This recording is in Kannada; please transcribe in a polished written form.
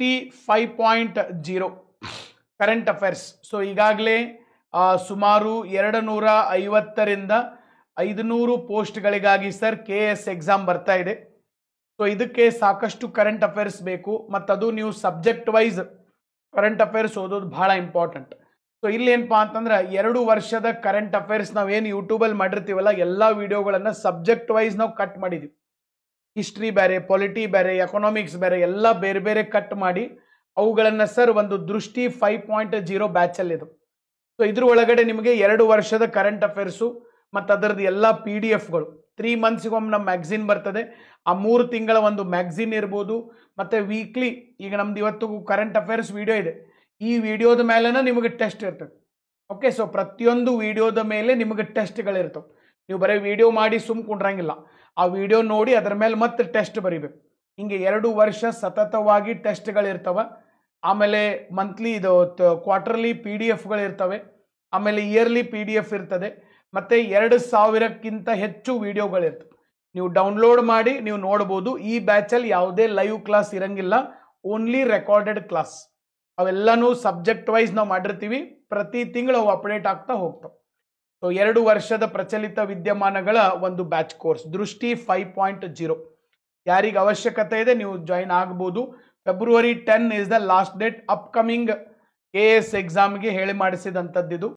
ದೃಷ್ಟಿ 5.0 ಕರೆಂಟ್ ಅಫೇರ್ಸ್. ಸೊ ಈಗಾಗಲೇ ಸುಮಾರು 250ರಿಂದ 500 ಪೋಸ್ಟ್ಗಳಿಗಾಗಿ ಸರ್ KS ಎಕ್ಸಾಮ್ ಬರ್ತಾ ಇದೆ. ಸೊ ಇದಕ್ಕೆ ಸಾಕಷ್ಟು ಕರೆಂಟ್ ಅಫೇರ್ಸ್ ಬೇಕು, ಮತ್ತು ಅದು ನೀವು ಸಬ್ಜೆಕ್ಟ್ ವೈಸ್ ಕರೆಂಟ್ ಅಫೇರ್ಸ್ ಓದೋದು ಬಹಳ ಇಂಪಾರ್ಟೆಂಟ್. ಸೊ ಇಲ್ಲಿ ಏನಪ್ಪಾ ಅಂತಂದ್ರೆ 2 ವರ್ಷದ ಕರೆಂಟ್ ಅಫೇರ್ಸ್ ನಾವೇನು ಯೂಟ್ಯೂಬಲ್ಲಿ ಮಾಡಿರ್ತೀವಲ್ಲ, ಎಲ್ಲ ವಿಡಿಯೋಗಳನ್ನು ಸಬ್ಜೆಕ್ಟ್ ವೈಸ್ ನಾವು ಕಟ್ ಮಾಡಿದ್ದೀವಿ. ಹಿಸ್ಟ್ರಿ ಬೇರೆ, ಪೊಲಿಟಿ ಬೇರೆ, ಎಕನಾಮಿಕ್ಸ್ ಬೇರೆ, ಎಲ್ಲ ಬೇರೆ ಬೇರೆ ಕಟ್ ಮಾಡಿ ಅವುಗಳನ್ನು ಸರ್ ಒಂದು ದೃಷ್ಟಿ 5.0 ಬ್ಯಾಚಲ್ಲಿ ಇದು. ಸೊ ಇದ್ರ ಒಳಗಡೆ ನಿಮಗೆ 2 ವರ್ಷದ ಕರೆಂಟ್ ಅಫೇರ್ಸು ಮತ್ತು ಅದರದ್ದು ಎಲ್ಲ PDF-ಗಳು 3 ಮಂತ್ಸ್ಗೊಮ್ಮೆ ನಮ್ಮ ಮ್ಯಾಗ್ಝಿನ್ ಬರ್ತದೆ. ಆ 3 ತಿಂಗಳ ಒಂದು ಮ್ಯಾಗ್ಝಿನ್ ಇರ್ಬೋದು, ಮತ್ತು ವೀಕ್ಲಿ ಈಗ ನಮ್ದು ಇವತ್ತು ಕರೆಂಟ್ ಅಫೇರ್ಸ್ ವಿಡಿಯೋ ಇದೆ, ಈ ವಿಡಿಯೋದ ಮೇಲೆನ ನಿಮಗೆ ಟೆಸ್ಟ್ ಇರ್ತದೆ. ಓಕೆ, ಸೊ ಪ್ರತಿಯೊಂದು ವಿಡಿಯೋದ ಮೇಲೆ ನಿಮಗೆ ಟೆಸ್ಟ್ಗಳಿರ್ತವೆ. ನೀವು ಬರೀ ವಿಡಿಯೋ ಮಾಡಿ ಕುಂಡ್ರಂಗಿಲ್ಲ, ಆ ವಿಡಿಯೋ ನೋಡಿ ಅದರ ಮೇಲೆ ಮತ್ತೆ ಟೆಸ್ಟ್ ಬರೀಬೇಕು. ಹಿಂಗೆ 2 ವರ್ಷ ಸತತವಾಗಿ ಟೆಸ್ಟ್ಗಳಿರ್ತವೆ. ಆಮೇಲೆ ಮಂತ್ಲಿ ಇದು ಕ್ವಾರ್ಟರ್ಲಿ PDF-ಗಳಿರ್ತವೆ, ಆಮೇಲೆ ಇಯರ್ಲಿ PDF ಇರ್ತದೆ, ಮತ್ತು 2000ಕ್ಕಿಂತ ಹೆಚ್ಚು ವಿಡಿಯೋಗಳಿರ್ತವೆ. ನೀವು ಡೌನ್ಲೋಡ್ ಮಾಡಿ ನೀವು ನೋಡ್ಬೋದು. ಈ ಬ್ಯಾಚಲ್ಲಿ ಯಾವುದೇ ಲೈವ್ ಕ್ಲಾಸ್ ಇರಂಗಿಲ್ಲ, ಓನ್ಲಿ ರೆಕಾರ್ಡೆಡ್ ಕ್ಲಾಸ್. ಅವೆಲ್ಲನೂ ಸಬ್ಜೆಕ್ಟ್ ವೈಸ್ ನಾವು ಮಾಡಿರ್ತೀವಿ, ಪ್ರತಿ ತಿಂಗಳು ಅವು ಅಪ್ಡೇಟ್ ಆಗ್ತಾ ಹೋಗ್ತಾವೆ. ಸೊ 2 ವರ್ಷದ ಪ್ರಚಲಿತ ವಿದ್ಯಮಾನಗಳ ಒಂದು ಬ್ಯಾಚ್ ಕೋರ್ಸ್ ದೃಷ್ಟಿ 5.0. ಯಾರಿಗೆ ಅವಶ್ಯಕತೆ ಇದೆ ನೀವು ಜಾಯಿನ್ ಆಗ್ಬೋದು. February 10 is the last date. Upcoming KS ಎಕ್ಸಾಮ್ಗೆ ಹೇಳಿ ಮಾಡಿಸಿದಂಥದ್ದಿದು.